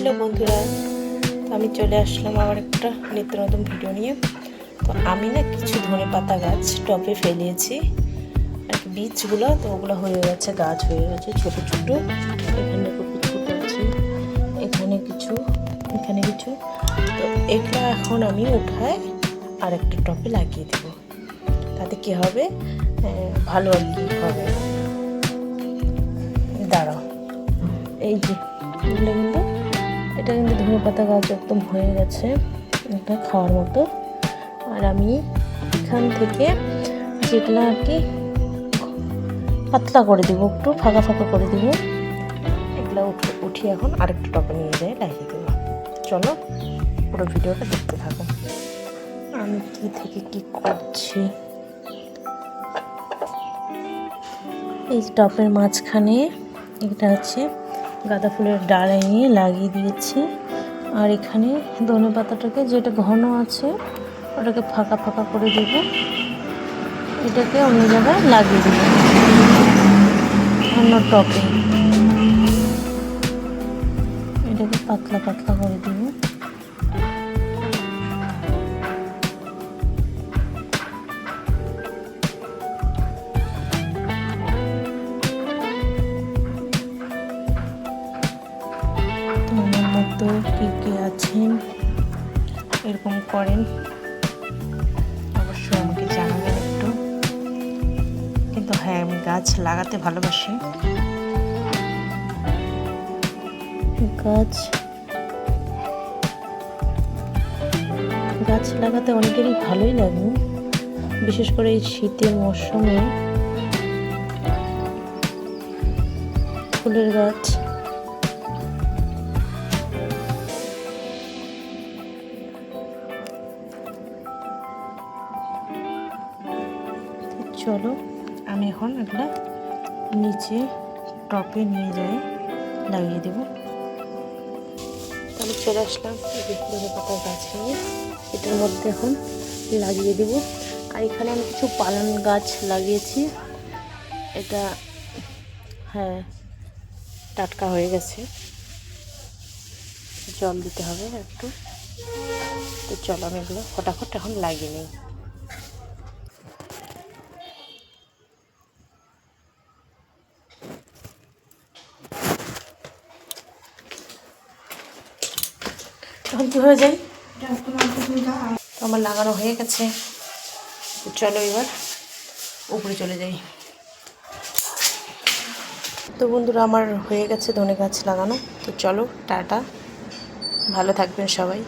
Hello বন্ধুরা, তো আমি চলে আসলাম আবার একটা নিত্য নতুন ভিডিও নিয়ে। তো আমি না কিছু ধনেপাতা গাছ টবে ফেলিয়েছি আর কি, বীজগুলো তো ওগুলো হয়ে গেছে, গাছ হয়ে গেছে ছোট ছোট। এখানে কিছু ছোট আছে, এখানে কিছু, এখানে কিছু। তো এগুলো এখন আমি উঠায় আর একটা টবে লাগিয়ে দেব। তাতে কি হবে, ভালো আর কি হবে। দাঁড়াও, এই যে এগুলো কিন্তু, এটা কিন্তু ধনেপাতা গাছ একদম হয়ে গেছে, এটা খাওয়ার মতো। আর আমি এখান থেকে যেগুলো আর কি পাতলা করে দেবো, একটু ফাঁকা ফাঁকা করে দেবো, এগুলো উঠিয়ে এখন আরেকটা টবে নিয়ে যাই লাগিয়ে দেবো। চলো পুরো ভিডিওটা দেখতে থাকো আমি কি থেকে কি করছি। এই টবের মাঝখানে এটা হচ্ছে গাঁদা ফুলের ডাল নিয়ে লাগিয়ে দিয়েছি। আর এখানে ধনেপাতাটাকে যেটা ঘন আছে ওটাকে ফাঁকা ফাঁকা করে দেব, এটাকে অন্য জায়গায় লাগিয়ে দেব, অন্য টবে এটাকে পাতলা পাতলা করে দেব। তোমার মতো কে কে আছেন এরকম করেন অবশ্যই আমাকে জানাবেন একটু। কিন্তু হ্যাঁ, আমি গাছ লাগাতে ভালোবাসি। গাছ লাগাতে অনেকেরই ভালোই লাগে, বিশেষ করে এই শীতের মরশুমে ফুলের গাছ। চলো আমি এখন এগুলো নিচে টপে নিয়ে যাই লাগিয়ে দেব। তাহলে চলে আসলাম ধনেপাতার গাছ নিয়ে, এটার মধ্যে এখন লাগিয়ে দেব। আর এখানে আমি কিছু পালং গাছ লাগিয়েছি, এটা হ্যাঁ টাটকা হয়ে গেছে, জল দিতে হবে একটু। তো চলো আমি এগুলো ফটাফট এখন লাগিয়ে নিই। এখন কী হয়ে যায়, আমার লাগানো হয়ে গেছে। চলো এবার উপরে চলে যাই। তো বন্ধুরা, আমার হয়ে গেছে ধনে গাছ লাগানো। তো চলো টাটা, ভালো থাকবেন সবাই।